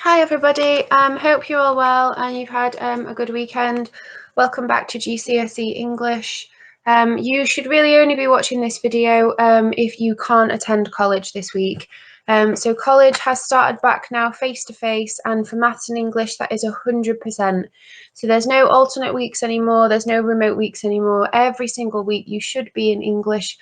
Hi everybody, hope you're all well and you've had a good weekend. Welcome back to GCSE English. You should really only be watching this video if you can't attend college this week. So college has started back now face-to-face, and for maths and English that is 100%. So there's no alternate weeks anymore, there's no remote weeks anymore. Every single week you should be in English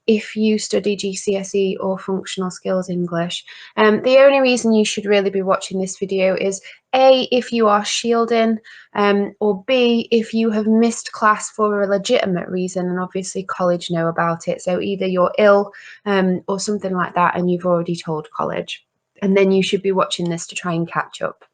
if you study GCSE or functional skills English. The only reason you should really be watching this video is A, if you are shielding, or B, if you have missed class for a legitimate reason, and obviously college know about it. So either you're ill or something like that and you've already told college, and then you should be watching this to try and catch up.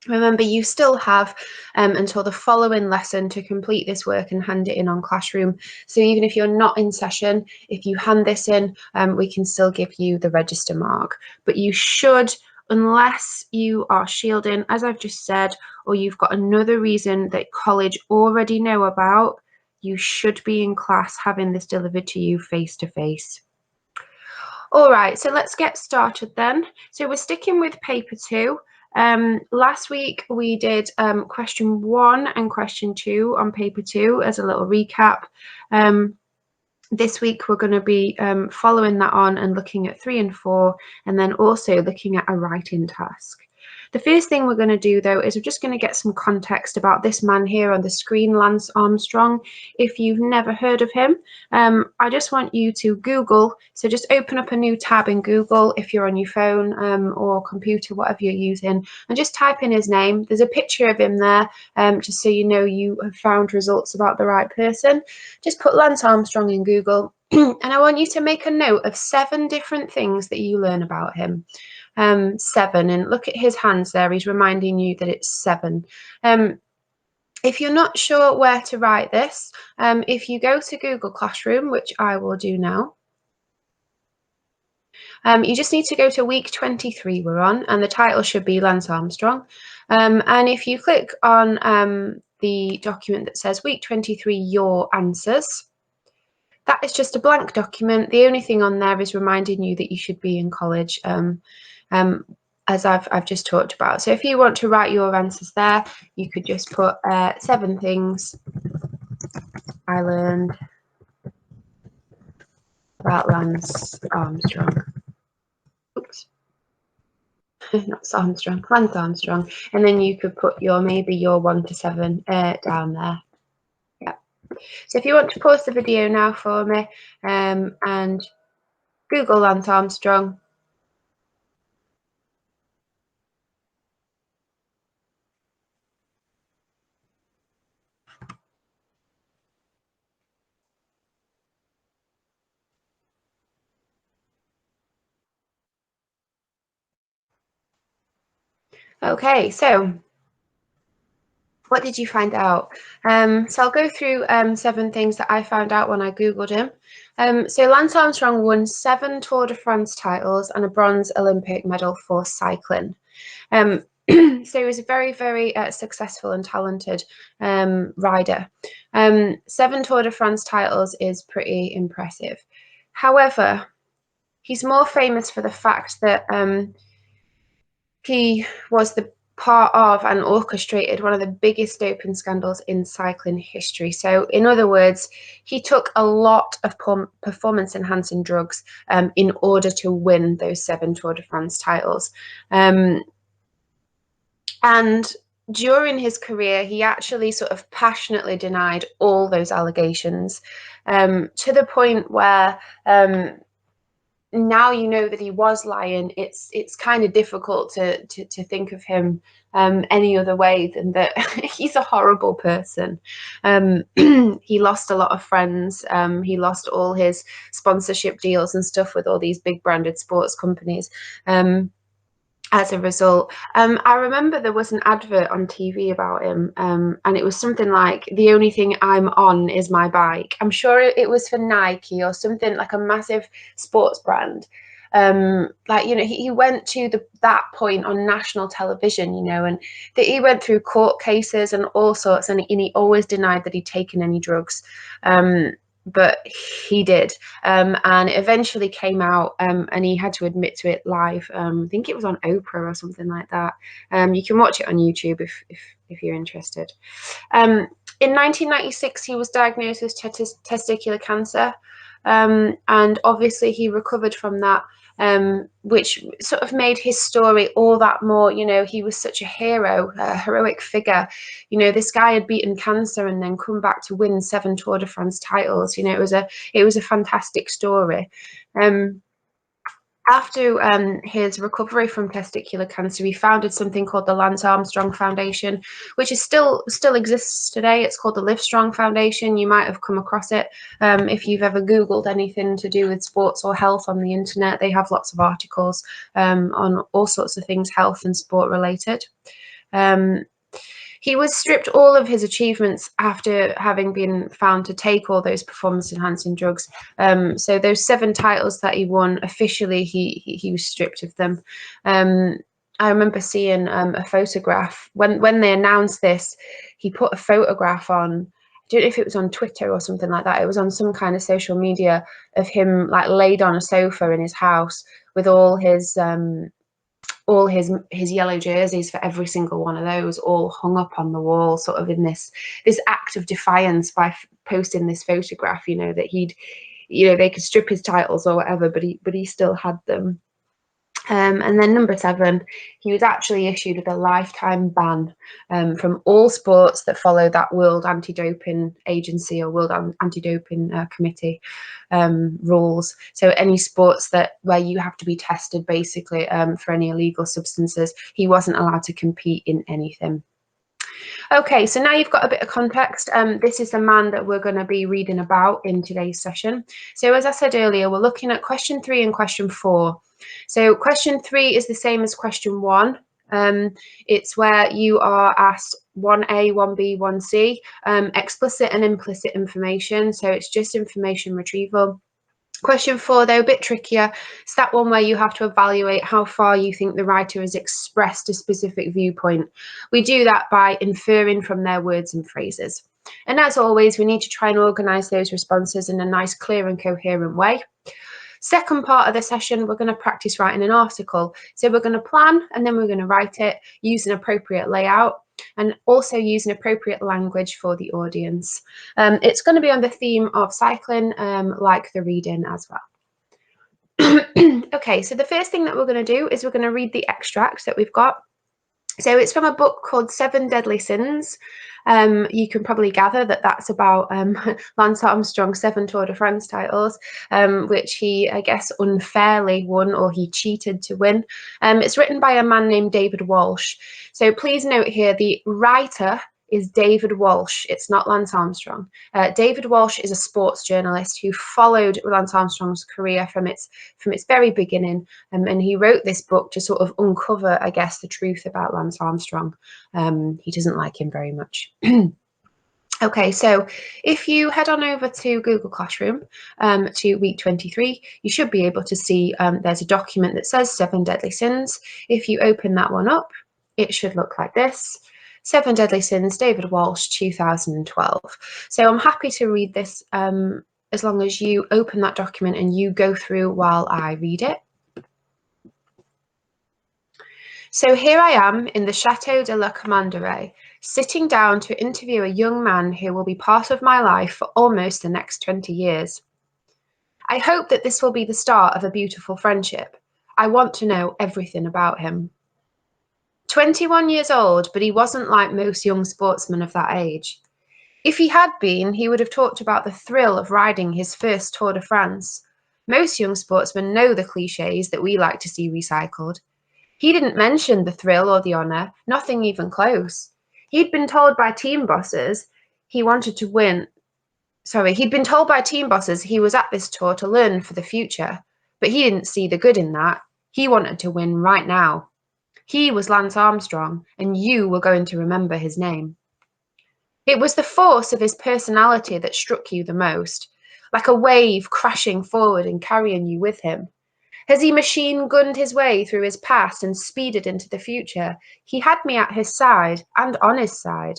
Remember, you still have until the following lesson to complete this work and hand it in on Classroom. So even if you're not in session, if you hand this in, we can still give you the register mark. But you should, unless you are shielding, as I've just said, or you've got another reason that college already know about, you should be in class having this delivered to you face to face. All right, so let's get started then. So we're sticking with paper 2. Last week we did question 1 and question 2 on paper 2 as a little recap. This week we're going to be following that on and looking at 3 and 4, and then also looking at a writing task. The first thing we're going to do though is we're just going to get some context about this man here on the screen, Lance Armstrong. If you've never heard of him, I just want you to Google, so just open up a new tab in Google if you're on your phone or computer, whatever you're using, and just type in his name. There's a picture of him there, just so you know you have found results about the right person. Just put Lance Armstrong in Google and I want you to make a note of 7 different things that you learn about him. 7, and look at his hands there, he's reminding you that it's 7. If you're not sure where to write this, if you go to Google Classroom, which I will do now, you just need to go to week 23 we're on, and the title should be Lance Armstrong. And if you click on the document that says week 23, your answers, that is just a blank document. The only thing on there is reminding you that you should be in college, as I've just talked about. So if you want to write your answers there, you could just put 7 things I learned about Lance Armstrong. Oops. Not Armstrong, Lance Armstrong. And then you could put maybe your 1 to 7 down there. Yeah. So if you want to pause the video now for me and Google Lance Armstrong. Okay, so what did you find out? So I'll go through 7 things that I found out when I Googled him. So Lance Armstrong won 7 Tour de France titles and a bronze Olympic medal for cycling. So he was a very, very successful and talented rider. 7 Tour de France titles is pretty impressive. However, he's more famous for the fact that he was the part of and orchestrated one of the biggest doping scandals in cycling history. So in other words, he took a lot of performance enhancing drugs in order to win those 7 Tour de France titles. And during his career, he actually sort of passionately denied all those allegations, to the point where now you know that he was lying. It's kind of difficult to think of him any other way than that he's a horrible person. He lost a lot of friends. He lost all his sponsorship deals and stuff with all these big branded sports companies. As a result, I remember there was an advert on TV about him, and it was something like, the only thing I'm on is my bike. I'm sure it was for Nike or something, like a massive sports brand. Like, you know, he went to that point on national television, you know, and he went through court cases and all sorts, and he always denied that he'd taken any drugs. but he did, and it eventually came out, and he had to admit to it live. I think it was on Oprah or something like that. You can watch it on YouTube if you're interested. In 1996, he was diagnosed with testicular cancer, and obviously he recovered from that, which sort of made his story all that more, he was such a hero, a heroic figure. This guy had beaten cancer and then come back to win 7 Tour de France titles. It was a fantastic story. After his recovery from testicular cancer, he founded something called the Lance Armstrong Foundation, which is still exists today. It's called the Livestrong Foundation. You might have come across it if you've ever Googled anything to do with sports or health on the internet. They have lots of articles on all sorts of things health and sport related. He was stripped all of his achievements after having been found to take all those performance-enhancing drugs. So those 7 titles that he won, officially, he was stripped of them. I remember seeing a photograph when they announced this. He put a photograph on. I don't know if it was on Twitter or something like that. It was on some kind of social media of him like laid on a sofa in his house with all his yellow jerseys for every single one of those all hung up on the wall, sort of in this act of defiance by posting this photograph, that they could strip his titles or whatever, but he still had them. And then number 7, he was actually issued with a lifetime ban from all sports that follow that World Anti-Doping Agency or World Anti-Doping Committee rules. So any sports where you have to be tested basically for any illegal substances, he wasn't allowed to compete in anything. Okay, so now you've got a bit of context. This is the man that we're going to be reading about in today's session. So as I said earlier, we're looking at question 3 and question 4. So question 3 is the same as question 1. It's where you are asked 1A, 1B, 1C, explicit and implicit information. So it's just information retrieval. Question 4, though, a bit trickier. It's that one where you have to evaluate how far you think the writer has expressed a specific viewpoint. We do that by inferring from their words and phrases. And as always, we need to try and organise those responses in a nice, clear and coherent way. Second part of the session, we're going to practice writing an article. So we're going to plan and then we're going to write it, use an appropriate layout, and also use an appropriate language for the audience. It's going to be on the theme of cycling, like the reading as well. Okay, so the first thing that we're going to do is we're going to read the extract that we've got. So it's from a book called 7 Deadly Sins. You can probably gather that that's about Lance Armstrong's 7 Tour de France titles, which he, I guess, unfairly won, or he cheated to win. It's written by a man named David Walsh. So please note here, the writer is David Walsh. It's not Lance Armstrong. David Walsh is a sports journalist who followed Lance Armstrong's career from its very beginning, and he wrote this book to sort of uncover, I guess, the truth about Lance Armstrong. He doesn't like him very much. Okay, so if you head on over to Google Classroom to week 23, you should be able to see there's a document that says 7 Deadly Sins. If you open that one up, it should look like this. 7 Deadly Sins, David Walsh, 2012. So I'm happy to read this as long as you open that document and you go through while I read it. So here I am in the Château de la Commanderie, sitting down to interview a young man who will be part of my life for almost the next 20 years. I hope that this will be the start of a beautiful friendship. I want to know everything about him. 21 years old, but he wasn't like most young sportsmen of that age. If he had been, he would have talked about the thrill of riding his first Tour de France. Most young sportsmen know the cliches that we like to see recycled. He didn't mention the thrill or the honour, nothing even close. He'd been told by team bosses he wanted to win. He'd been told by team bosses he was at this tour to learn for the future, but he didn't see the good in that. He wanted to win right now. He was Lance Armstrong, and you were going to remember his name. It was the force of his personality that struck you the most, like a wave crashing forward and carrying you with him. As he machine-gunned his way through his past and speeded into the future, he had me at his side and on his side.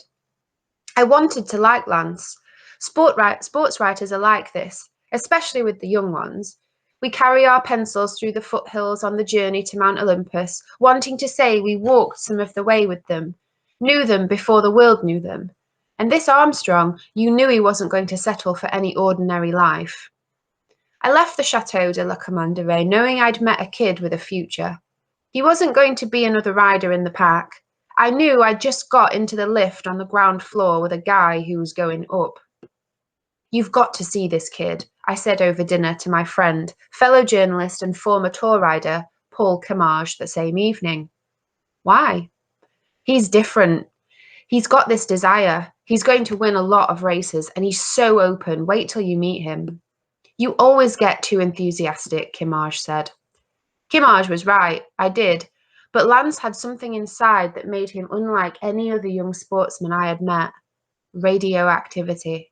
I wanted to like Lance. Sports writers are like this, especially with the young ones. We carry our pencils through the foothills on the journey to Mount Olympus, wanting to say we walked some of the way with them, knew them before the world knew them. And this Armstrong, you knew he wasn't going to settle for any ordinary life. I left the Chateau de la Commanderie knowing I'd met a kid with a future. He wasn't going to be another rider in the pack. I knew I'd just got into the lift on the ground floor with a guy who was going up. You've got to see this kid, I said over dinner to my friend, fellow journalist and former tour rider, Paul Camage, the same evening. Why? He's different. He's got this desire. He's going to win a lot of races and he's so open. Wait till you meet him. You always get too enthusiastic, Camage said. Camage was right, I did. But Lance had something inside that made him unlike any other young sportsman I had met. Radioactivity.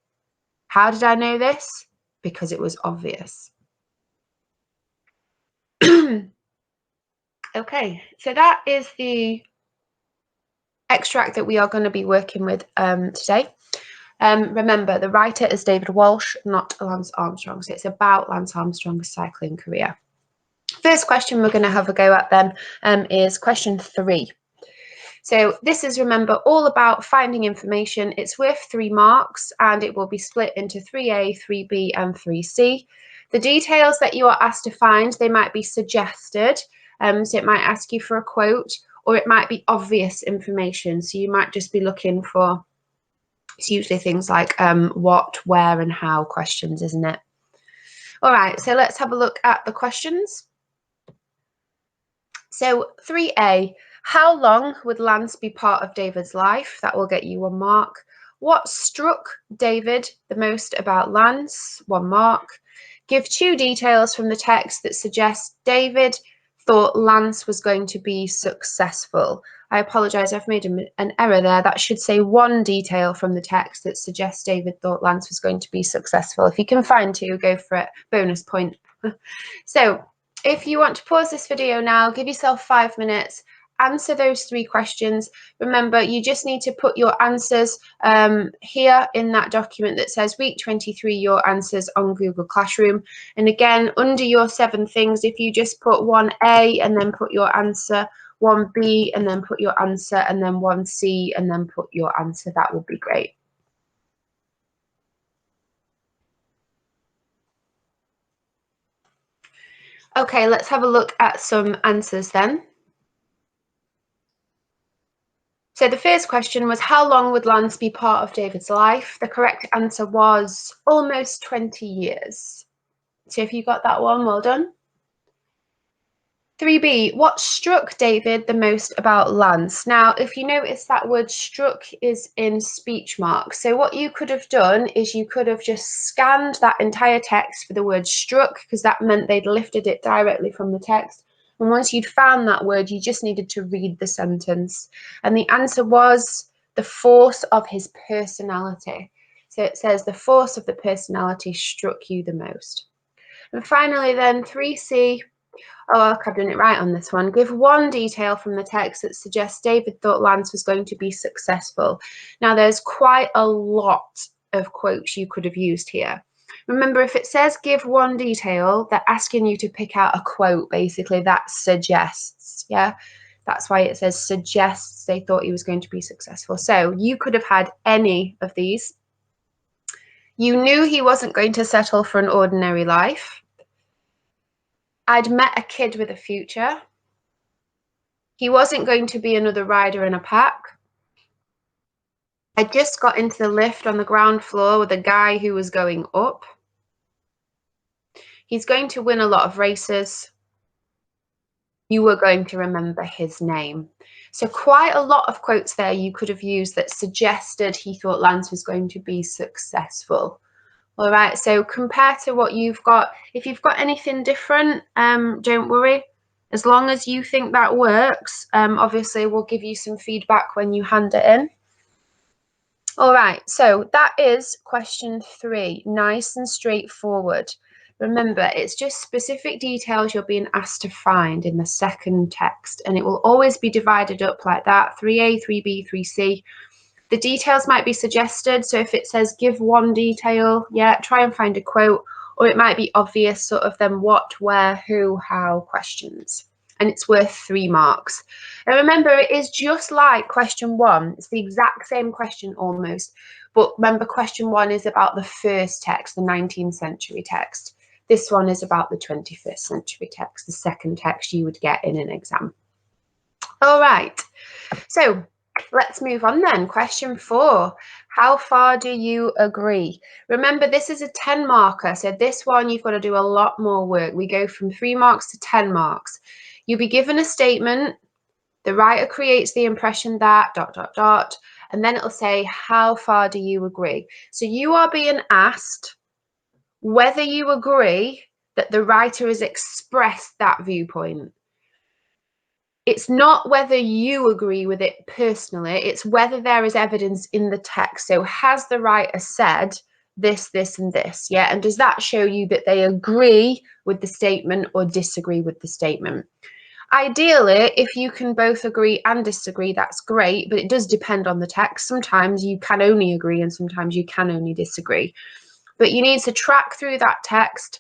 How did I know this? Because it was obvious. Okay, so that is the extract that we are going to be working with today. Remember, the writer is David Walsh, not Lance Armstrong, so it's about Lance Armstrong's cycling career. First question we're going to have a go at then is question 3. So this is, remember, all about finding information. It's worth 3 marks and it will be split into 3A, 3B and 3C. The details that you are asked to find, they might be suggested. So it might ask you for a quote, or it might be obvious information. So you might just be looking for, it's usually things like what, where and how questions, isn't it? All right, so let's have a look at the questions. So 3A, how long would Lance be part of David's life? That will get you 1 mark. What struck David the most about Lance? 1 mark. Give 2 details from the text that suggest David thought Lance was going to be successful. I apologise, I've made an error there. That should say 1 detail from the text that suggests David thought Lance was going to be successful. If you can find 2, go for it. Bonus point. So, if you want to pause this video now, give yourself 5 minutes, answer those 3 questions. Remember, you just need to put your answers here in that document that says week 23, your answers on Google Classroom. And again, under your 7 things, if you just put 1A and then put your answer, 1B and then put your answer, and then 1C and then put your answer, that would be great. Okay, let's have a look at some answers then. So the first question was, how long would Lance be part of David's life? The correct answer was almost 20 years. So if you got that one, well done. 3B, what struck David the most about Lance? Now, if you notice, that word struck is in speech marks. So what you could have done is you could have just scanned that entire text for the word struck, because that meant they'd lifted it directly from the text. And once you'd found that word, you just needed to read the sentence. And the answer was the force of his personality. So it says the force of the personality struck you the most. And finally then, 3C, oh, look, I've done it right on this one. Give 1 detail from the text that suggests David thought Lance was going to be successful. Now, there's quite a lot of quotes you could have used here. Remember, if it says give 1 detail, they're asking you to pick out a quote, basically, that suggests, yeah? That's why it says suggests they thought he was going to be successful. So you could have had any of these. You knew he wasn't going to settle for an ordinary life. I'd met a kid with a future. He wasn't going to be another rider in a pack. I just got into the lift on the ground floor with a guy who was going up. He's going to win a lot of races. You were going to remember his name. So quite a lot of quotes there you could have used that suggested he thought Lance was going to be successful. All right, so compared to what you've got, if you've got anything different, don't worry. As long as you think that works, obviously we'll give you some feedback when you hand it in. All right, so that is question 3, nice and straightforward. Remember, it's just specific details you're being asked to find in the second text, and it will always be divided up like that, 3A, 3B, 3C. The details might be suggested. So if it says give one detail, yeah, try and find a quote, or it might be obvious sort of then what, where, who, how questions. And it's worth 3 marks. And remember, it is just like question 1. It's the exact same question almost. But remember, question 1 is about the first text, the 19th century text. This one is about the 21st century text, the second text you would get in an exam. All right, so let's move on then. Question 4, how far do you agree? Remember, this is a 10 marker, so this one you've got to do a lot more work. We go from 3 marks to 10 marks. You'll be given a statement, the writer creates the impression that ... and then it'll say, how far do you agree? So you are being asked whether you agree that the writer has expressed that viewpoint. It's not whether you agree with it personally, it's whether there is evidence in the text. So has the writer said this, this, and this? Yeah, and does that show you that they agree with the statement or disagree with the statement? Ideally, if you can both agree and disagree, that's great, but it does depend on the text. Sometimes you can only agree and sometimes you can only disagree. But you need to track through that text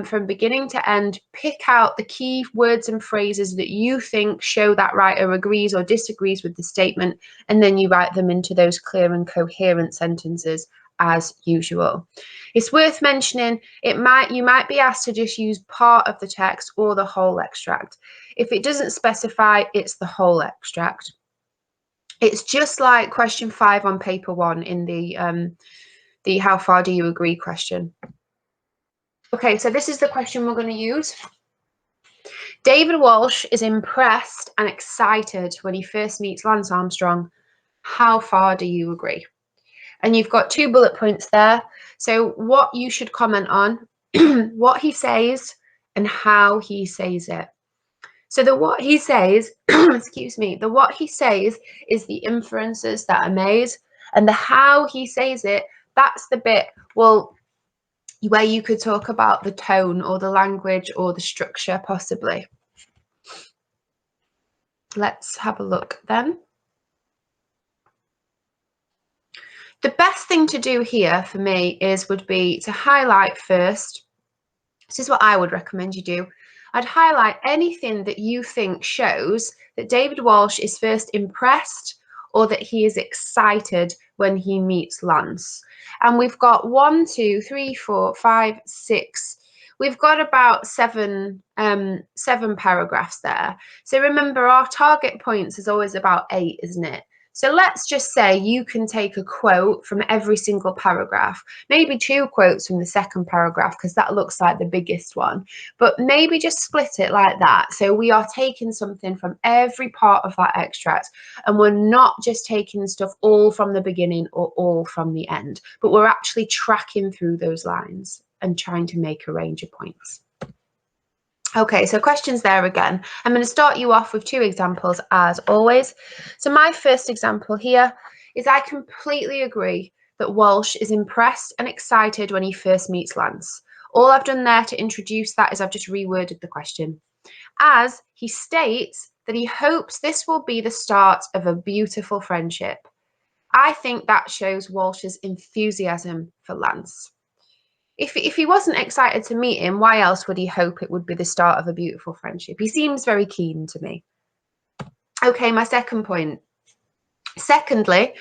from beginning to end, pick out the key words and phrases that you think show that writer agrees or disagrees with the statement, and then you write them into those clear and coherent sentences as usual. It's worth mentioning, you might be asked to just use part of the text or the whole extract. If it doesn't specify, it's the whole extract. It's just like question 5 on paper 1 in the how far do you agree question. Okay, so this is the question we're going to use. David Walsh is impressed and excited when he first meets Lance Armstrong. How far do you agree? And you've got 2 bullet points there. So what you should comment on, what he says and how he says it. So the what he says, excuse me, the what he says is the inferences that are made, and the how he says it, that's the bit, well, where you could talk about the tone or the language or the structure possibly. Let's have a look then. The best thing to do here for me would be to highlight first. This is what I would recommend you do. I'd highlight anything that you think shows that David Walsh is first impressed or that he is excited when he meets Lance. And we've got 1, 2, 3, 4, 5, 6. We've got about 7 paragraphs there. So remember, our target points is always about 8, isn't it? So let's just say you can take a quote from every single paragraph, maybe 2 quotes from the second paragraph, because that looks like the biggest one, but maybe just split it like that. So we are taking something from every part of that extract, and we're not just taking stuff all from the beginning or all from the end, but we're actually tracking through those lines and trying to make a range of points. Okay, so questions there again. I'm going to start you off with 2 examples as always. So my first example here is I completely agree that Walsh is impressed and excited when he first meets Lance. All I've done there to introduce that is I've just reworded the question. As he states that he hopes this will be the start of a beautiful friendship. I think that shows Walsh's enthusiasm for Lance. If he wasn't excited to meet him, why else would he hope it would be the start of a beautiful friendship? He seems very keen to me. Okay, my second point. Secondly,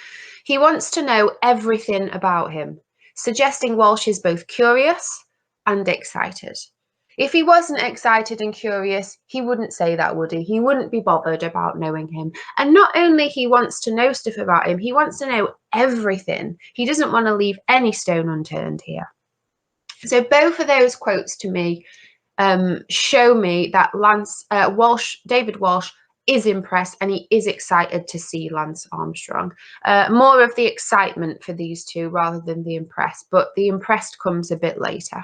he wants to know everything about him, suggesting Walsh is both curious and excited. If he wasn't excited and curious, he wouldn't say that, would he? He wouldn't be bothered about knowing him. And not only he wants to know stuff about him, he wants to know everything. He doesn't want to leave any stone unturned here. So both of those quotes to me show me that David Walsh is impressed and he is excited to see Lance Armstrong. More of the excitement for these 2 rather than the impressed, but the impressed comes a bit later.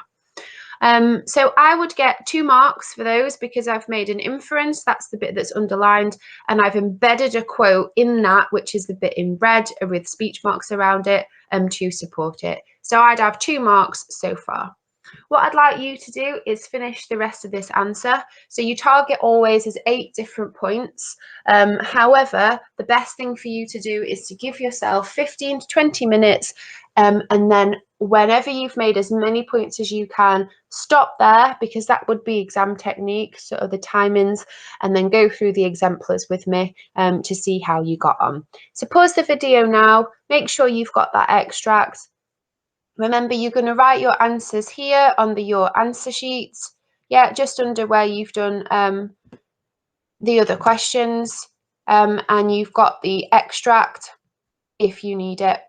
So I would get 2 marks for those because I've made an inference, that's the bit that's underlined, and I've embedded a quote in that, which is the bit in red with speech marks around it, to support it. So I'd have 2 marks so far. What I'd like you to do is finish the rest of this answer. So your target always is 8 different points. However, the best thing for you to do is to give yourself 15 to 20 minutes, and then whenever you've made as many points as you can, stop there, because that would be exam technique, sort of the timings, and then go through the exemplars with me to see how you got on. So pause the video now, make sure you've got that extract. Remember, you're going to write your answers here on your answer sheets. Yeah, just under where you've done the other questions. And you've got the extract if you need it.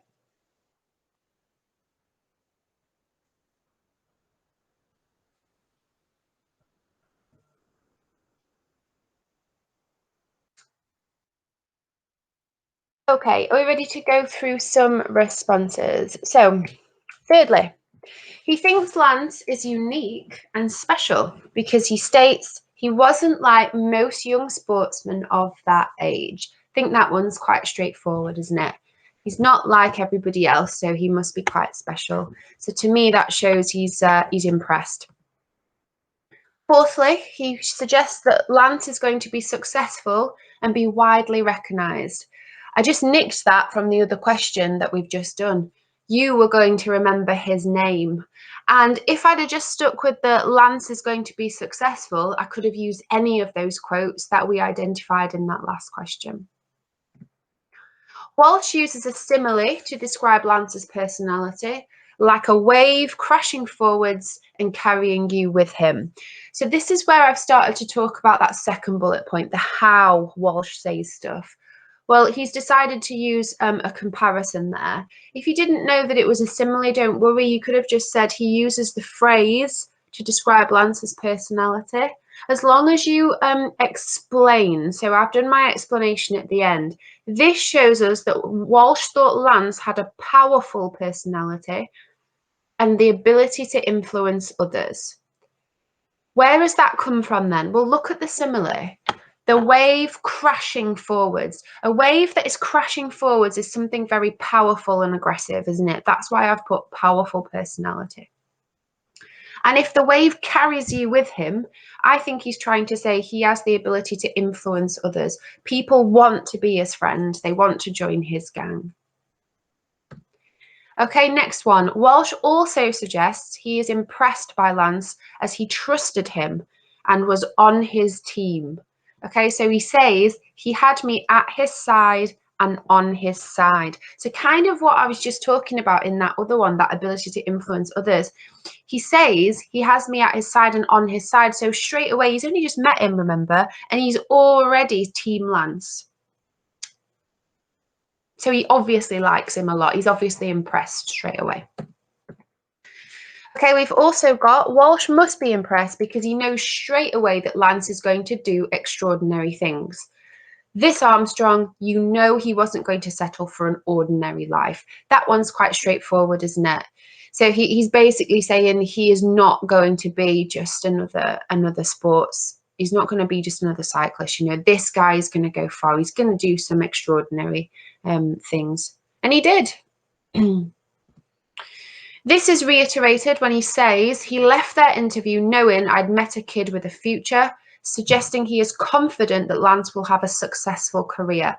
Okay, are we ready to go through some responses? So, thirdly, he thinks Lance is unique and special because he states he wasn't like most young sportsmen of that age. I think that one's quite straightforward, isn't it? He's not like everybody else, so he must be quite special. So to me, that shows he's impressed. Fourthly, he suggests that Lance is going to be successful and be widely recognised. I just nicked that from the other question that we've just done. You were going to remember his name. And if I'd have just stuck with the Lance is going to be successful, I could have used any of those quotes that we identified in that last question. Walsh uses a simile to describe Lance's personality, like a wave crashing forwards and carrying you with him. So this is where I've started to talk about that second bullet point, the how Walsh says stuff. Well, he's decided to use a comparison there. If you didn't know that it was a simile, don't worry. You could have just said he uses the phrase to describe Lance's personality. As long as you explain, so I've done my explanation at the end, this shows us that Walsh thought Lance had a powerful personality and the ability to influence others. Where does that come from then? Well, look at the simile. The wave crashing forwards. A wave that is crashing forwards is something very powerful and aggressive, isn't it? That's why I've put powerful personality. And if the wave carries you with him, I think he's trying to say he has the ability to influence others. People want to be his friend. They want to join his gang. Okay, next one. Walsh also suggests he is impressed by Lance as he trusted him and was on his team. Okay, so he says he had me at his side and on his side. So kind of what I was just talking about in that other one, that ability to influence others. He says he has me at his side and on his side. So straight away, he's only just met him, remember, and he's already Team Lance. So he obviously likes him a lot. He's obviously impressed straight away. Okay, we've also got Walsh must be impressed because he knows straight away that Lance is going to do extraordinary things. This Armstrong, you know he wasn't going to settle for an ordinary life. That one's quite straightforward, isn't it? So he's basically saying he is not going to be just another sports. He's not going to be just another cyclist. You know, this guy is going to go far. He's going to do some extraordinary things. And he did. This is reiterated when he says he left their interview knowing I'd met a kid with a future, suggesting he is confident that Lance will have a successful career.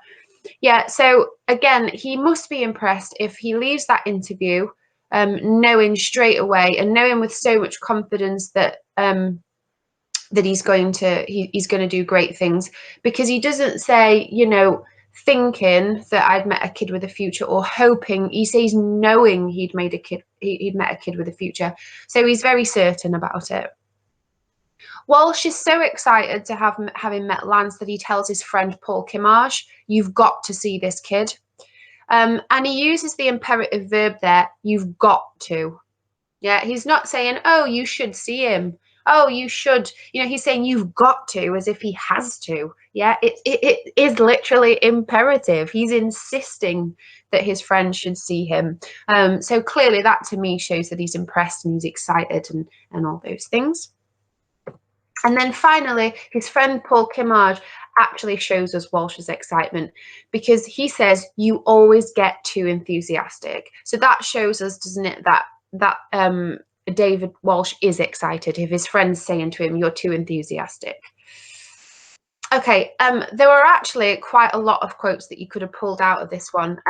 Yeah, so again, he must be impressed if he leaves that interview knowing straight away and knowing with so much confidence that that he's going to do great things, because he doesn't say, you know, thinking that I'd met a kid with a future or hoping. He says knowing he'd met a kid with a future. So he's very certain about it. Walsh is so excited to having met Lance that he tells his friend Paul Kimage, "You've got to see this kid." And he uses the imperative verb there, "you've got to." Yeah, he's not saying, "Oh, you should see him. Oh, you should." You know, he's saying you've got to, as if he has to. Yeah, it is literally imperative. He's insisting that his friend should see him. So clearly that to me shows that he's impressed and he's excited and all those things. And then finally, his friend Paul Kimage actually shows us Walsh's excitement, because he says, "You always get too enthusiastic." So that shows us, doesn't it, that David Walsh is excited if his friend's saying to him, "You're too enthusiastic." Okay, there were actually quite a lot of quotes that you could have pulled out of this one,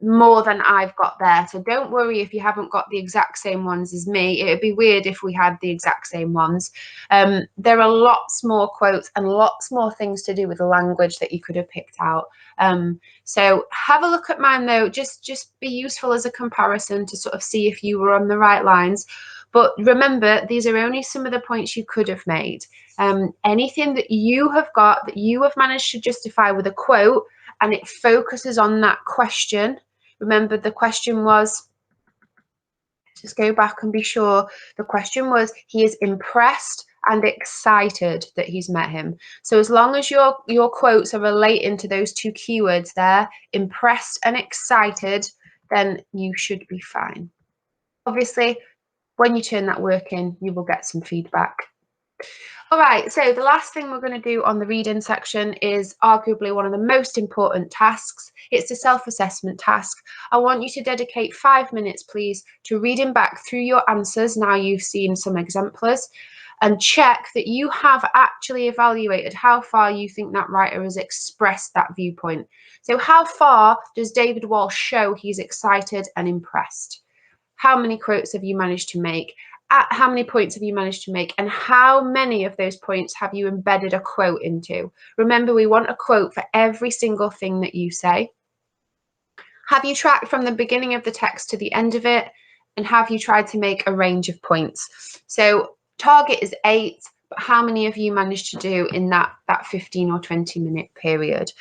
more than I've got there. So don't worry if you haven't got the exact same ones as me. It would be weird if we had the exact same ones. There are lots more quotes and lots more things to do with the language that you could have picked out. So have a look at mine though, just be useful as a comparison to sort of see if you were on the right lines. But remember, these are only some of the points you could have made. Anything that you have got that you have managed to justify with a quote and it focuses on that question. Remember, the question was, just go back and be sure, the question was, he is impressed and excited that he's met him. So as long as your quotes are relating to those two keywords there, impressed and excited, then you should be fine. Obviously, when you turn that work in, you will get some feedback. All right, so the last thing we're going to do on the reading section is arguably one of the most important tasks. It's the self-assessment task. I want you to dedicate 5 minutes, please, to reading back through your answers now you've seen some exemplars, and check that you have actually evaluated how far you think that writer has expressed that viewpoint. So how far does David Walsh show he's excited and impressed? How many quotes have you managed to make? How many points have you managed to make, and how many of those points have you embedded a quote into? Remember, we want a quote for every single thing that you say. Have you tracked from the beginning of the text to the end of it, and have you tried to make a range of points? So target is 8, but how many have you managed to do in that 15 or 20 minute period?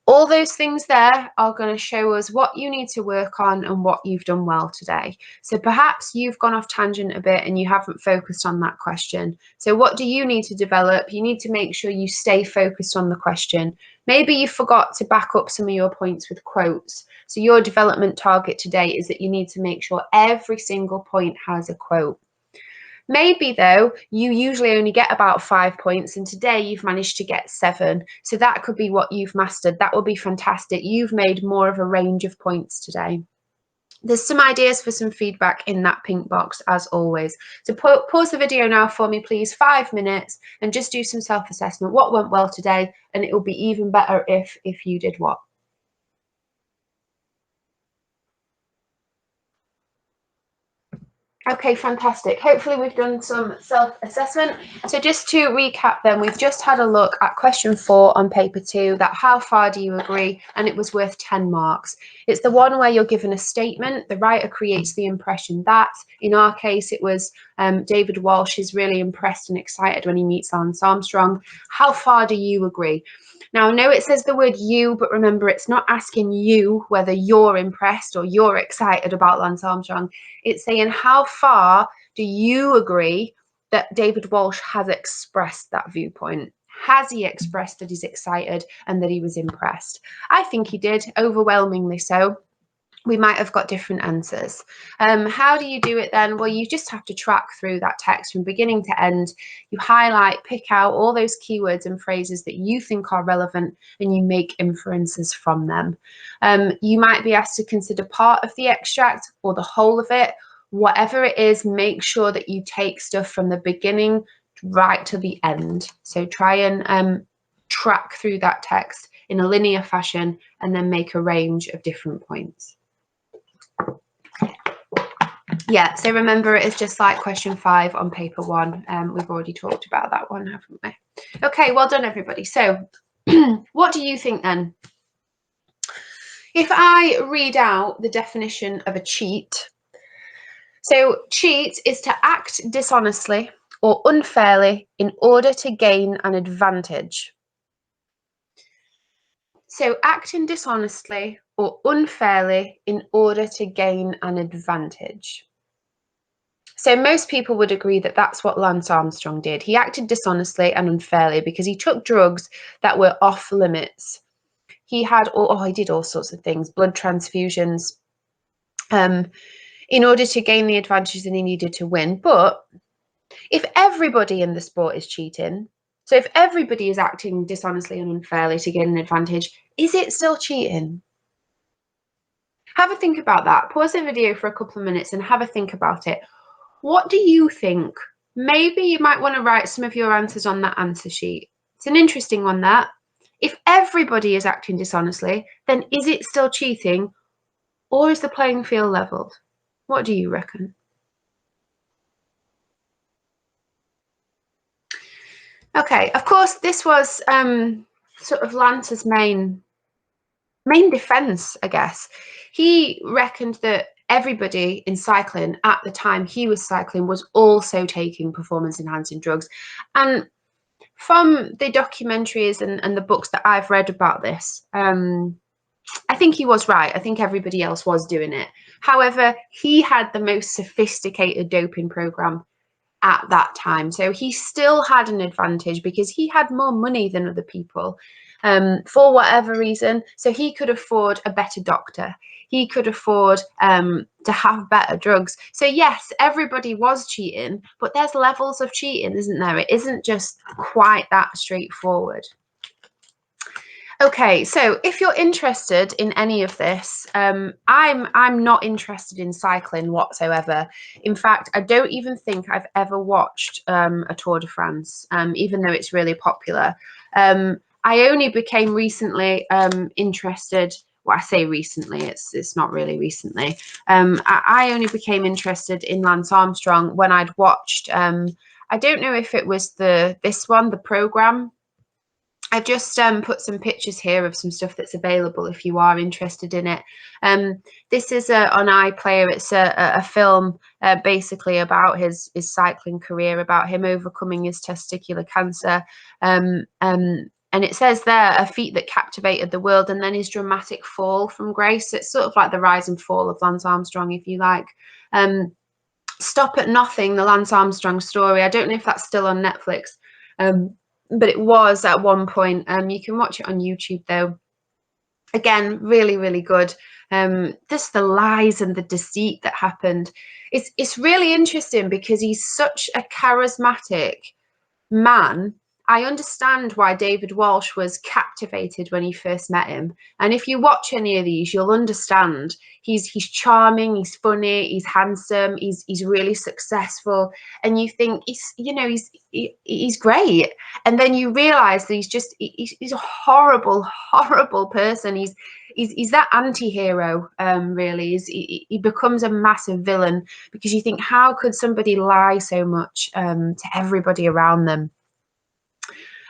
All those things there are going to show us what you need to work on and what you've done well today. So perhaps you've gone off tangent a bit and you haven't focused on that question. So what do you need to develop? You need to make sure you stay focused on the question. Maybe you forgot to back up some of your points with quotes. So your development target today is that you need to make sure every single point has a quote. Maybe though, you usually only get about 5 points and today you've managed to get 7. So that could be what you've mastered. That would be fantastic. You've made more of a range of points today. There's some ideas for some feedback in that pink box as always. So pause the video now for me, please, 5 minutes, and just do some self-assessment. What went well today? And it will be even better if you did what? Okay, fantastic. Hopefully we've done some self-assessment. So just to recap then, we've just had a look at question 4 on paper 2, that how far do you agree? And it was worth 10 marks. It's the one where you're given a statement, the writer creates the impression that, in our case, it was David Walsh is really impressed and excited when he meets Lance Armstrong. How far do you agree? Now, I know it says the word you, but remember, it's not asking you whether you're impressed or you're excited about Lance Armstrong. It's saying, how far do you agree that David Walsh has expressed that viewpoint? Has he expressed that he's excited and that he was impressed? I think he did, overwhelmingly so. We might have got different answers. How do you do it then? Well, you just have to track through that text from beginning to end. You highlight, pick out all those keywords and phrases that you think are relevant, and you make inferences from them. You might be asked to consider part of the extract or the whole of it. Whatever it is, make sure that you take stuff from the beginning right to the end. So try and track through that text in a linear fashion and then make a range of different points. Yeah, so remember, it is just like question 5 on paper 1. We've already talked about that one, haven't we? Okay, well done, everybody. So what do you think then? If I read out the definition of a cheat, so cheat is to act dishonestly or unfairly in order to gain an advantage. So acting dishonestly or unfairly in order to gain an advantage. So most people would agree that that's what Lance Armstrong did. He acted dishonestly and unfairly because he took drugs that were off limits. He had, he did all sorts of things, blood transfusions, in order to gain the advantages that he needed to win. But if everybody in the sport is cheating, so if everybody is acting dishonestly and unfairly to gain an advantage, is it still cheating? Have a think about that. Pause the video for a couple of minutes and have a think about it. What do you think? Maybe you might want to write some of your answers on that answer sheet. It's an interesting one, that. If everybody is acting dishonestly, then is it still cheating, or is the playing field levelled? What do you reckon? Okay, of course, this was sort of Lance's main defence, I guess. He reckoned that everybody in cycling at the time he was cycling was also taking performance enhancing drugs. And from the documentaries and the books that I've read about this, I think he was right. I think everybody else was doing it. However, he had the most sophisticated doping program at that time. So he still had an advantage because he had more money than other people, for whatever reason. So he could afford a better doctor. He could afford to have better drugs. So yes, everybody was cheating, but there's levels of cheating, isn't there? It isn't just quite that straightforward. Okay, so if you're interested in any of this, I'm not interested in cycling whatsoever. In fact, I don't even think I've ever watched a Tour de France, even though it's really popular. I only became recently interested. Well, I say recently, it's not really recently. I only became interested in Lance Armstrong when I'd watched. I don't know if it was this one, the program. I've just put some pictures here of some stuff that's available if you are interested in it. This is on iPlayer. It's a film basically about his cycling career, about him overcoming his testicular cancer. And it says there, a feat that captivated the world, and then his dramatic fall from grace. It's sort of like the rise and fall of Lance Armstrong, if you like. Stop at Nothing, the Lance Armstrong story. I don't know if that's still on Netflix. But it was at one point. You can watch it on YouTube though. Again, really, really good. Just the lies and the deceit that happened. It's really interesting because he's such a charismatic man. I understand why David Walsh was captivated when he first met him. And if you watch any of these, you'll understand. He's charming, he's funny, he's handsome, he's really successful, and you think he's great. And then you realise that he's a horrible, horrible person. He's that anti-hero, really. He becomes a massive villain because you think, how could somebody lie so much to everybody around them?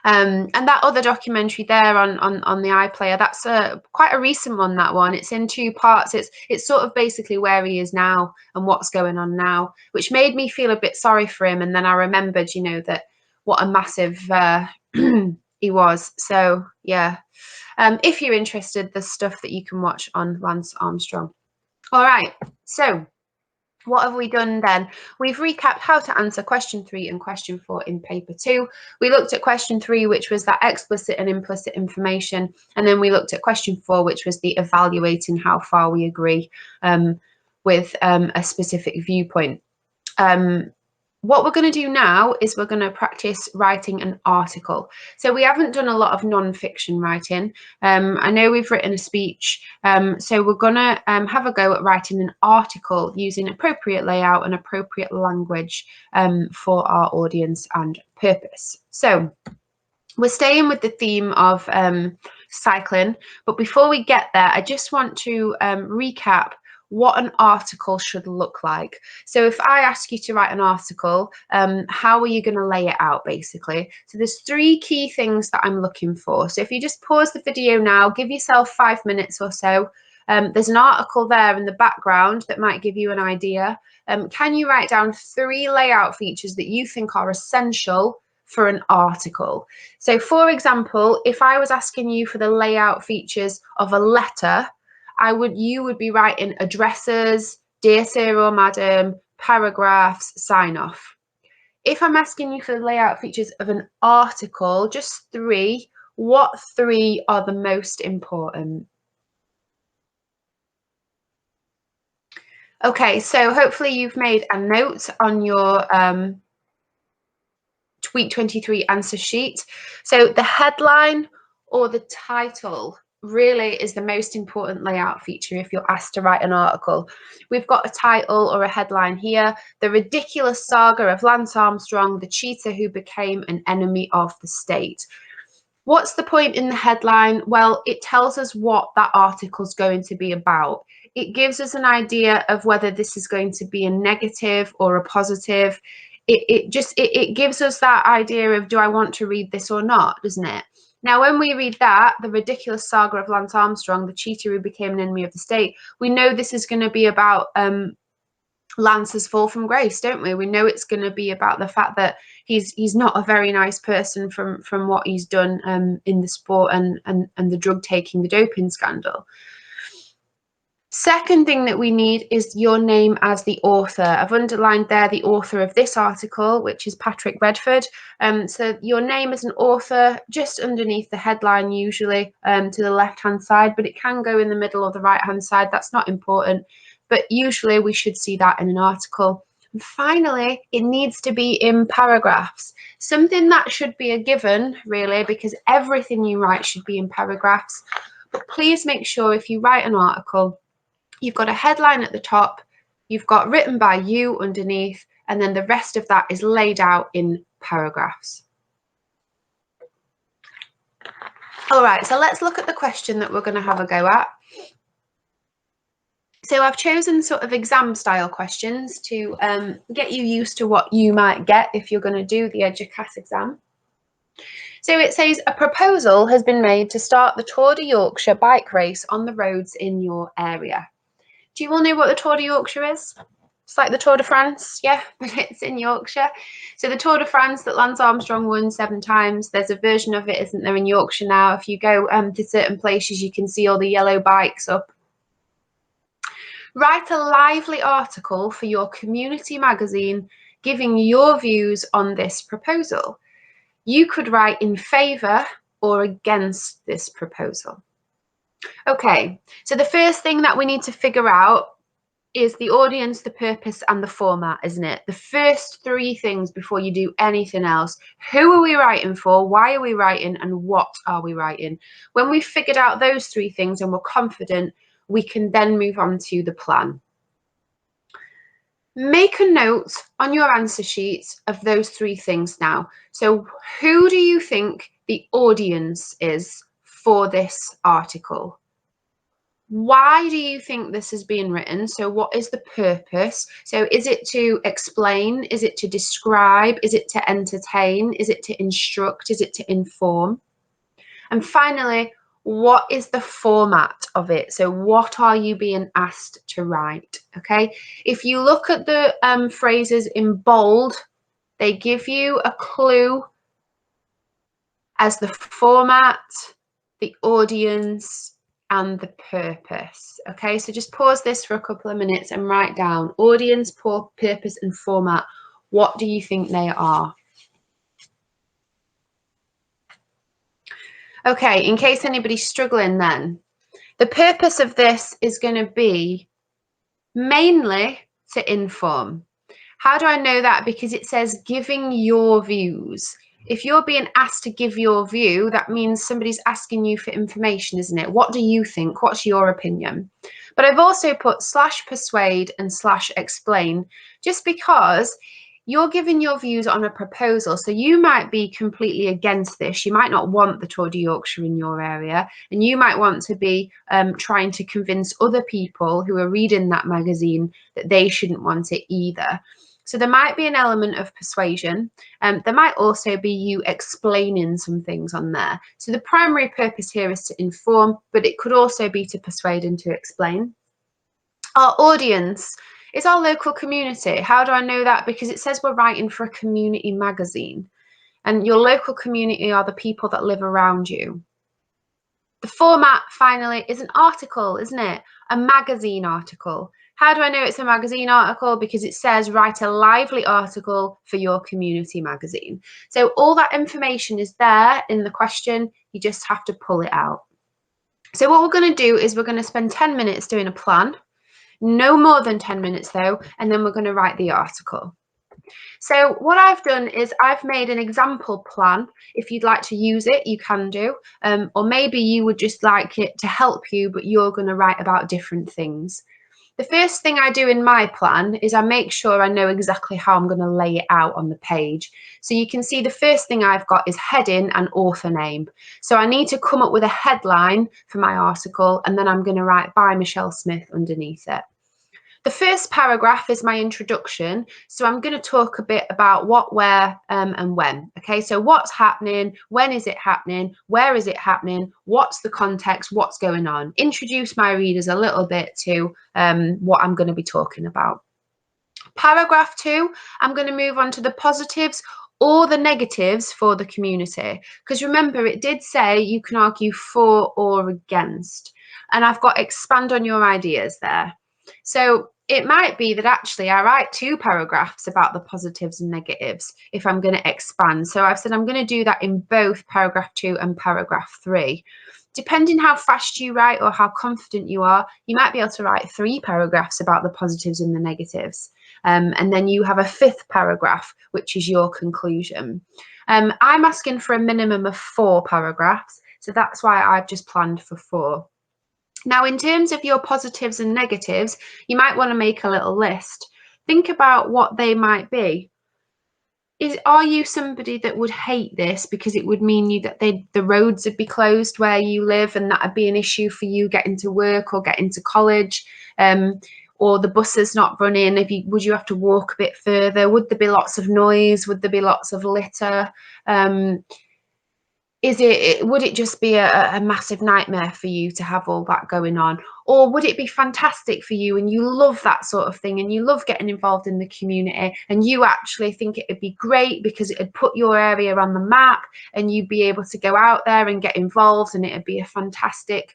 And that other documentary there on the iPlayer, that's quite a recent one. That one, it's in two parts. It's sort of basically where he is now and what's going on now, which made me feel a bit sorry for him. And then I remembered, that what a massive he was. So yeah, if you're interested, there's stuff that you can watch on Lance Armstrong. All right, so what have we done then? We've recapped how to answer question 3 and question 4 in paper 2. We looked at question 3, which was that explicit and implicit information. And then we looked at question 4, which was the evaluating how far we agree with a specific viewpoint. What we're going to do now is we're going to practice writing an article. So we haven't done a lot of non-fiction writing. I know we've written a speech, so we're going to have a go at writing an article using appropriate layout and appropriate language for our audience and purpose. So we're staying with the theme of cycling, but before we get there, I just want to recap what an article should look like. So if I ask you to write an article, how are you going to lay it out, basically? So there's 3 key things that I'm looking for. So if you just pause the video now, give yourself 5 minutes or so. There's an article there in the background that might give you an idea. Can you write down 3 layout features that you think are essential for an article? So for example, if I was asking you for the layout features of a letter, you would be writing addresses, dear sir or madam, paragraphs, sign off. If I'm asking you for the layout features of an article, just 3, what 3 are the most important? Okay, so hopefully you've made a note on your week 23 answer sheet. So the headline or the title really is the most important layout feature if you're asked to write an article. We've got a title or a headline here: The Ridiculous Saga of Lance Armstrong, the cheater who became an enemy of the state. What's the point in the headline? Well, it tells us what that article's going to be about. It gives us an idea of whether this is going to be a negative or a positive. It gives us that idea of, do I want to read this or not, doesn't it? Now, when we read that, The Ridiculous Saga of Lance Armstrong, the cheater who became an enemy of the state, we know this is going to be about Lance's fall from grace, don't we? We know it's going to be about the fact that he's not a very nice person from what he's done in the sport and the drug taking, the doping scandal. Second thing that we need is your name as the author. I've underlined there the author of this article, which is Patrick Redford. So your name as an author just underneath the headline, usually to the left-hand side, but it can go in the middle or the right-hand side. That's not important, but usually we should see that in an article. And finally, it needs to be in paragraphs. Something that should be a given, really, because everything you write should be in paragraphs. But please make sure if you write an article, you've got a headline at the top, you've got written by you underneath, and then the rest of that is laid out in paragraphs. All right, so let's look at the question that we're going to have a go at. So I've chosen sort of exam style questions to get you used to what you might get if you're going to do the EDUQAS exam. So it says, a proposal has been made to start the Tour de Yorkshire bike race on the roads in your area. Do you all know what the Tour de Yorkshire is? It's like the Tour de France, yeah, but it's in Yorkshire. So the Tour de France that Lance Armstrong won 7 times, there's a version of it, isn't there, in Yorkshire now? If you go to certain places, you can see all the yellow bikes up. Write a lively article for your community magazine giving your views on this proposal. You could write in favour or against this proposal. Okay, so the first thing that we need to figure out is the audience, the purpose, and the format, isn't it? The first 3 things before you do anything else. Who are we writing for? Why are we writing? And what are we writing? When we've figured out those 3 things and we're confident, we can then move on to the plan. Make a note on your answer sheets of those 3 things now. So who do you think the audience is for this article? Why do you think this is being written? So what is the purpose? So is it to explain? Is it to describe? Is it to entertain? Is it to instruct? Is it to inform? And finally, what is the format of it? So what are you being asked to write? Okay, if you look at the phrases in bold, they give you a clue as the format, the audience, and the purpose. Okay, so just pause this for a couple of minutes and write down audience, purpose, and format. What do you think they are? Okay, in case anybody's struggling then, the purpose of this is going to be mainly to inform. How do I know that? Because it says giving your views. If you're being asked to give your view, that means somebody's asking you for information, isn't it? What do you think? What's your opinion? But I've also put /persuade and /explain, just because you're giving your views on a proposal. So you might be completely against this. You might not want the Tour de Yorkshire in your area, and you might want to be trying to convince other people who are reading that magazine that they shouldn't want it either. So there might be an element of persuasion. There might also be you explaining some things on there. So the primary purpose here is to inform, but it could also be to persuade and to explain. Our audience is our local community. How do I know that? Because it says we're writing for a community magazine, and your local community are the people that live around you. The format, finally, is an article, isn't it? A magazine article. How do I know it's a magazine article? Because it says write a lively article for your community magazine. So all that information is there in the question. You just have to pull it out. So what we're going to do is we're going to spend 10 minutes doing a plan. No more than 10 minutes though, and then we're going to write the article. So what I've done is I've made an example plan. If you'd like to use it, you can do. Or maybe you would just like it to help you, but you're going to write about different things. The first thing I do in my plan is I make sure I know exactly how I'm going to lay it out on the page. So you can see the first thing I've got is heading and author name. So I need to come up with a headline for my article, and then I'm going to write by Michelle Smith underneath it. The first paragraph is my introduction. So I'm going to talk a bit about what, where, and when. Okay, so what's happening, when is it happening, where is it happening, what's the context, what's going on. Introduce my readers a little bit to what I'm going to be talking about. Paragraph 2, I'm going to move on to the positives or the negatives for the community. Because remember, it did say you can argue for or against. And I've got expand on your ideas there. So it might be that actually I write 2 paragraphs about the positives and negatives if I'm going to expand. So I've said I'm going to do that in both paragraph 2 and paragraph 3. Depending how fast you write or how confident you are, you might be able to write 3 paragraphs about the positives and the negatives. And then you have a 5th paragraph, which is your conclusion. I'm asking for a minimum of 4 paragraphs. So that's why I've just planned for 4. Now, in terms of your positives and negatives, you might want to make a little list. Think about what they might be. Are you somebody that would hate this because it would mean you that the roads would be closed where you live, and that would be an issue for you getting to work or getting to college, or the buses not running? Would you have to walk a bit further? Would there be lots of noise? Would there be lots of litter? Would it just be a massive nightmare for you to have all that going on? Or would it be fantastic for you and you love that sort of thing and you love getting involved in the community and you actually think it would be great because it would put your area on the map and you'd be able to go out there and get involved and it would be a fantastic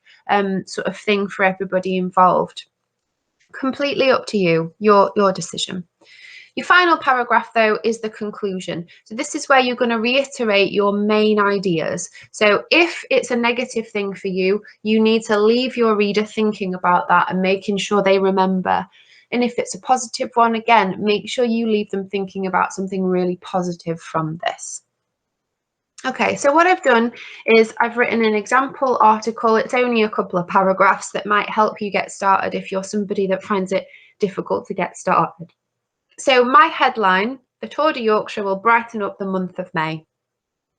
sort of thing for everybody involved? Completely up to you, your decision. Your final paragraph, though, is the conclusion. So this is where you're going to reiterate your main ideas. So if it's a negative thing for you, you need to leave your reader thinking about that and making sure they remember. And if it's a positive one, again, make sure you leave them thinking about something really positive from this. Okay, so what I've done is I've written an example article. It's only a couple of paragraphs that might help you get started if you're somebody that finds it difficult to get started. So my headline, the Tour de Yorkshire will brighten up the month of May.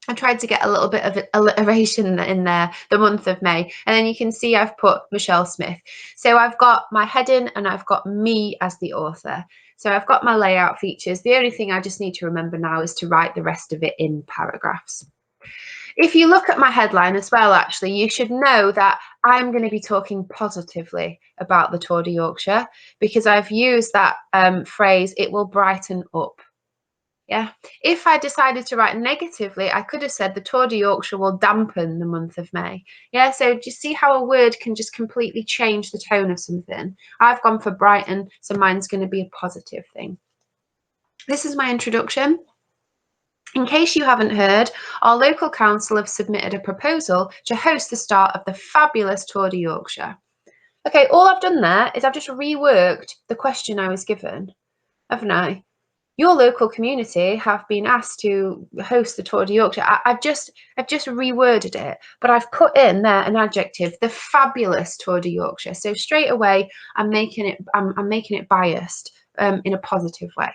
I tried to get a little bit of alliteration in there, the month of May. And then you can see I've put Michelle Smith. So I've got my heading and I've got me as the author. So I've got my layout features. The only thing I just need to remember now is to write the rest of it in paragraphs. If you look at my headline as well, actually, you should know that I'm going to be talking positively about the Tour de Yorkshire because I've used that phrase, it will brighten up. Yeah. If I decided to write negatively, I could have said the Tour de Yorkshire will dampen the month of May. Yeah. So do you see how a word can just completely change the tone of something? I've gone for brighten, so mine's going to be a positive thing. This is my introduction. In case you haven't heard, our local council have submitted a proposal to host the start of the fabulous Tour de Yorkshire. Okay, all I've done there is I've just reworked the question I was given, haven't I? Your local community have been asked to host the Tour de Yorkshire. I've just reworded it, but I've put in there an adjective, the fabulous Tour de Yorkshire. So straight away, I'm making it biased in a positive way.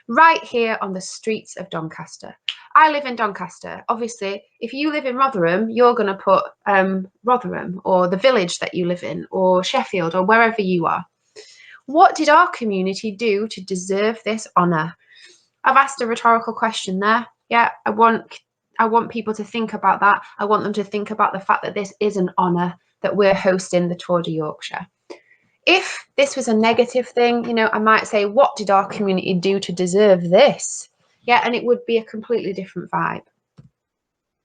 Right here on the streets of Doncaster. I live in Doncaster. Obviously, if you live in Rotherham, you're going to put Rotherham or the village that you live in or Sheffield or wherever you are. What did our community do to deserve this honour? I've asked a rhetorical question there. Yeah, I want people to think about that. I want them to think about the fact that this is an honour that we're hosting the Tour de Yorkshire. If this was a negative thing, you know, I might say, what did our community do to deserve this? Yeah, and it would be a completely different vibe.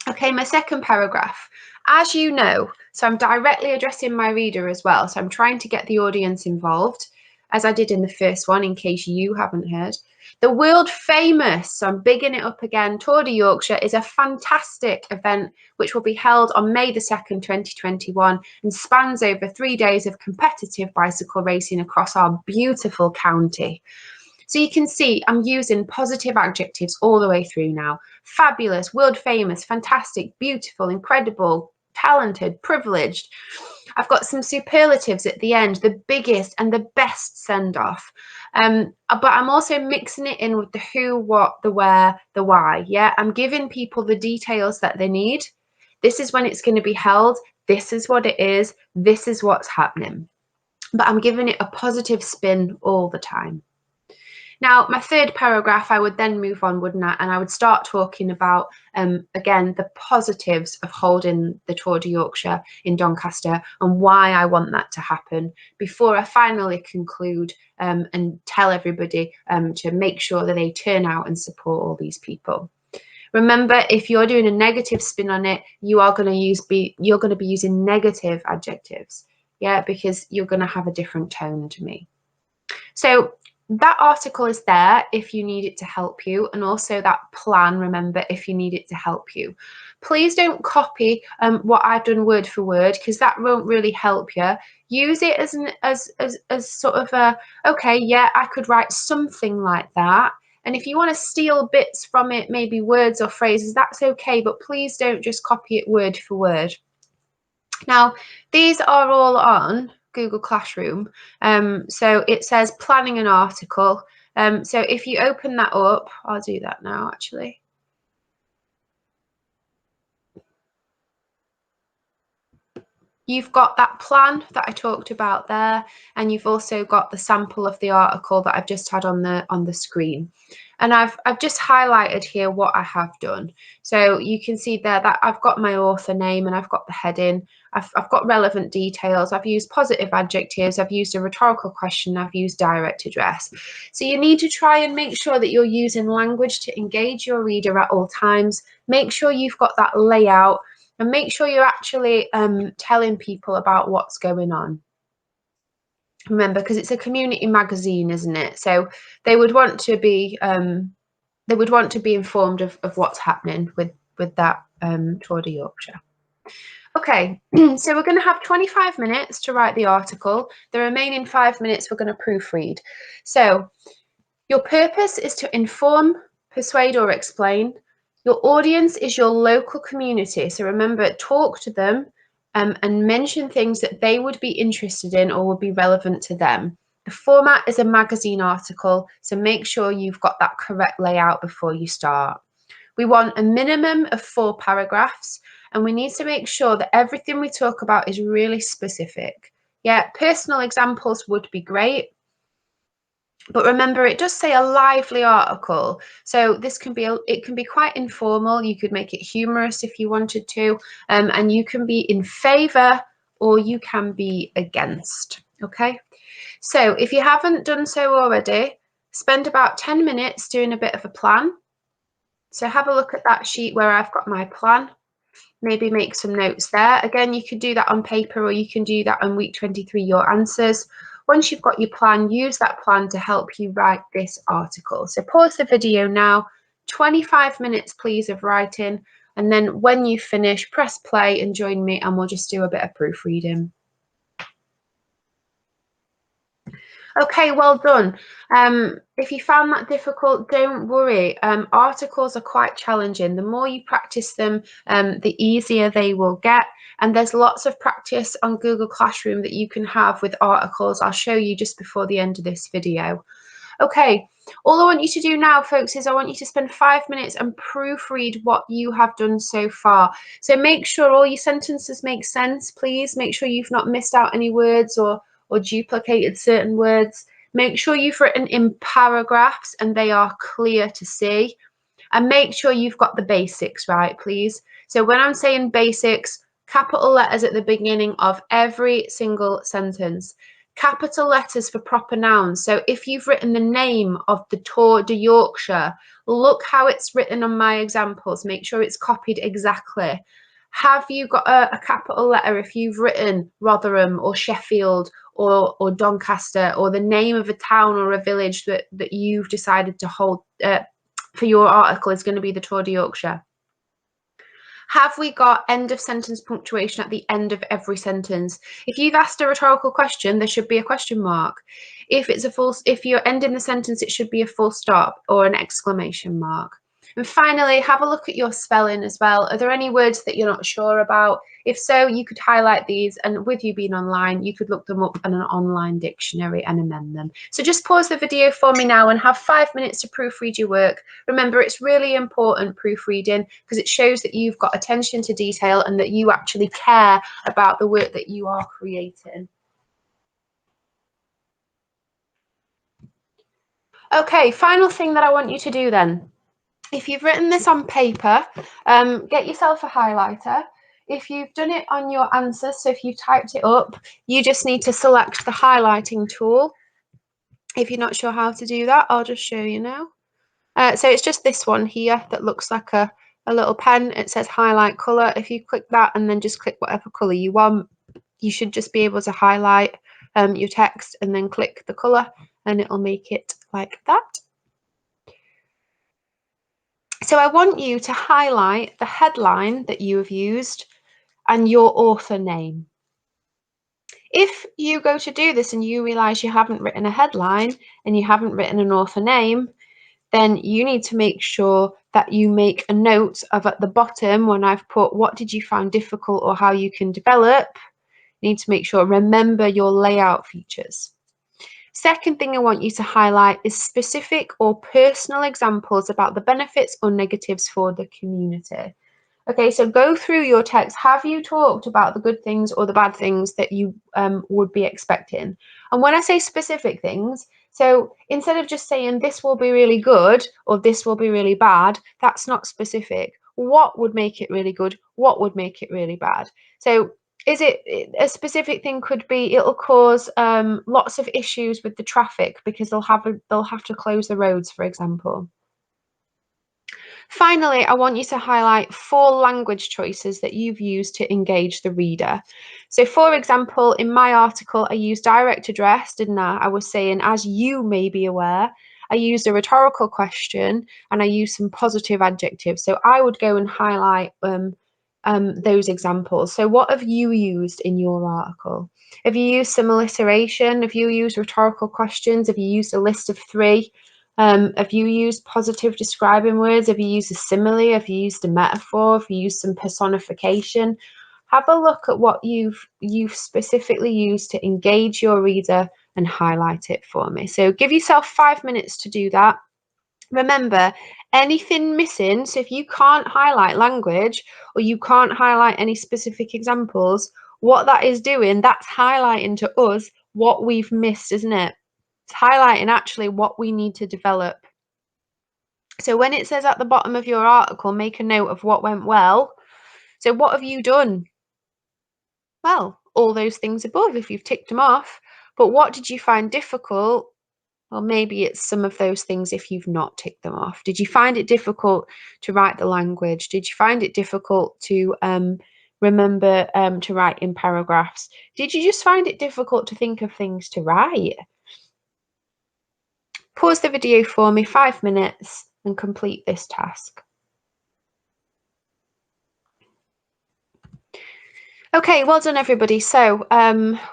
Okay, my second paragraph. As you know, so I'm directly addressing my reader as well. So I'm trying to get the audience involved, as I did in the first one, in case you haven't heard. The world famous, so I'm bigging it up again, Tour de Yorkshire is a fantastic event which will be held on May the 2nd, 2021 and spans over 3 days of competitive bicycle racing across our beautiful county. So you can see I'm using positive adjectives all the way through now. Fabulous, world famous, fantastic, beautiful, incredible, talented, privileged. I've got some superlatives at the end, the biggest and the best send off. But I'm also mixing it in with the who, what, the where, the why. Yeah, I'm giving people the details that they need. This is when it's going to be held. This is what it is. This is what's happening. But I'm giving it a positive spin all the time. Now, my third paragraph, I would then move on, wouldn't I? And I would start talking about, again, the positives of holding the Tour de Yorkshire in Doncaster and why I want that to happen before I finally conclude and tell everybody to make sure that they turn out and support all these people. Remember, if you're doing a negative spin on it, you're going to be using negative adjectives, yeah, because you're going to have a different tone to me. So that article is there if you need it to help you, and also that plan, remember, if you need it to help you. Please don't copy what I've done word for word, because that won't really help you. Use it as sort of a, okay, yeah, I could write something like that. And if you want to steal bits from it, maybe words or phrases, that's okay, but please don't just copy it word for word. Now, these are all on Google Classroom. So it says planning an article. So if you open that up, I'll do that now actually. You've got that plan that I talked about there, and you've also got the sample of the article that I've just had on the screen. And I've just highlighted here what I have done. So you can see there that I've got my author name and I've got the heading. I've got relevant details. I've used positive adjectives. I've used a rhetorical question. I've used direct address. So you need to try and make sure that you're using language to engage your reader at all times. Make sure you've got that layout. And make sure you're actually telling people about what's going on. Remember, because it's a community magazine, isn't it? So they would want to be informed of what's happening with that Tour de Yorkshire. Okay, so we're going to have 25 minutes to write the article. The remaining 5 minutes we're going to proofread. So your purpose is to inform, persuade, or explain. Your audience is your local community. So remember, talk to them and mention things that they would be interested in or would be relevant to them. The format is a magazine article, so make sure you've got that correct layout before you start. We want a minimum of 4 paragraphs, and we need to make sure that everything we talk about is really specific. Yeah, personal examples would be great. But remember, it does say a lively article, so this can be it can be quite informal. You could make it humorous if you wanted to, and you can be in favour or you can be against. Okay, so if you haven't done so already, spend about 10 minutes doing a bit of a plan. So have a look at that sheet where I've got my plan. Maybe make some notes there. Again, you can do that on paper or you can do that on week 23, your answers. Once you've got your plan, use that plan to help you write this article. So pause the video now, 25 minutes please of writing, and then when you finish, press play and join me and we'll just do a bit of proofreading. Okay, well done. If you found that difficult, don't worry. Articles are quite challenging. The more you practice them, the easier they will get. And there's lots of practice on Google Classroom that you can have with articles. I'll show you just before the end of this video. Okay, all I want you to do now, folks, is I want you to spend 5 minutes and proofread what you have done so far. So make sure all your sentences make sense, please. Make sure you've not missed out any words or duplicated certain words. Make sure you've written in paragraphs and they are clear to see. And make sure you've got the basics right, please. So when I'm saying basics, capital letters at the beginning of every single sentence. Capital letters for proper nouns. So if you've written the name of the Tour de Yorkshire, look how it's written on my examples. Make sure it's copied exactly. Have you got a capital letter if you've written Rotherham or Sheffield or Doncaster, or the name of a town or a village that you've decided to hold for your article is going to be the Tour de Yorkshire? Have we got end of sentence punctuation at the end of every sentence? If you've asked a rhetorical question, there should be a question mark. If you're ending the sentence, it should be a full stop or an exclamation mark. And finally, have a look at your spelling as well. Are there any words that you're not sure about? If so, you could highlight these, and with you being online, you could look them up in an online dictionary and amend them. So just pause the video for me now and have 5 minutes to proofread your work. Remember, it's really important proofreading because it shows that you've got attention to detail and that you actually care about the work that you are creating. Okay, final thing that I want you to do then. If you've written this on paper, get yourself a highlighter. If you've done it on your answers, so if you've typed it up, you just need to select the highlighting tool. If you're not sure how to do that, I'll just show you now. So it's just this one here that looks like a little pen. It says highlight colour. If you click that and then just click whatever colour you want, you should just be able to highlight your text and then click the colour and it'll make it like that. So I want you to highlight the headline that you have used and your author name. If you go to do this and you realise you haven't written a headline and you haven't written an author name, then you need to make sure that you make a note of at the bottom when I've put what did you find difficult or how you can develop. You need to make sure, remember your layout features. Second thing I want you to highlight is specific or personal examples about the benefits or negatives for the community. Okay, so go through your text. Have you talked about the good things or the bad things that you would be expecting? And when I say specific things, so instead of just saying this will be really good or this will be really bad, that's not specific. What would make it really good? What would make it really bad? So is it a specific thing? Could be it'll cause lots of issues with the traffic because they'll have to close the roads, for example. Finally, I want you to highlight 4 language choices that you've used to engage the reader. So for example, in my article, I used direct address, didn't I? I was saying, as you may be aware, I used a rhetorical question and I used some positive adjectives. So I would go and highlight those examples. So what have you used in your article? Have you used some alliteration? Have you used rhetorical questions? Have you used a list of 3? Have you used positive describing words? Have you used a simile? Have you used a metaphor? Have you used some personification? Have a look at what you've specifically used to engage your reader and highlight it for me. So give yourself 5 minutes to do that. Remember, anything missing, so if you can't highlight language or you can't highlight any specific examples, what that is doing, that's highlighting to us what we've missed, isn't it? It's highlighting actually what we need to develop. So when it says at the bottom of your article, make a note of what went well. So what have you done? Well, all those things above, if you've ticked them off. But what did you find difficult? Well, maybe it's some of those things if you've not ticked them off. Did you find it difficult to write the language? Did you find it difficult to remember to write in paragraphs? Did you just find it difficult to think of things to write? Pause the video for me, 5 minutes, and complete this task. Okay, well done everybody. So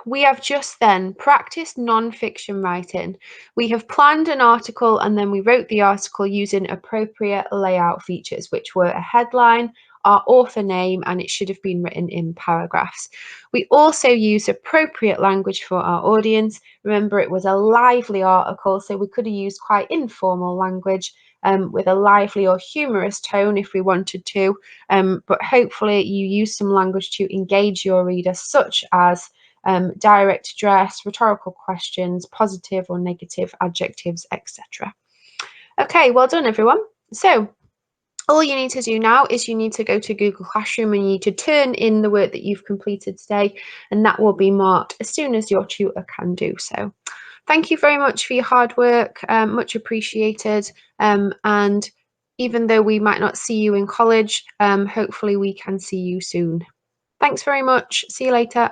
we have just then practiced non-fiction writing. We have planned an article and then we wrote the article using appropriate layout features, which were a headline, our author name, and it should have been written in paragraphs. We also used appropriate language for our audience. Remember, it was a lively article, so we could have used quite informal language with a lively or humorous tone if we wanted to, but hopefully you use some language to engage your reader, such as direct address, rhetorical questions, positive or negative adjectives, etc. Okay, well done everyone. So all you need to do now is you need to go to Google Classroom and you need to turn in the work that you've completed today, and that will be marked as soon as your tutor can do so. Thank you very much for your hard work, much appreciated. And even though we might not see you in college, hopefully we can see you soon. Thanks very much. See you later.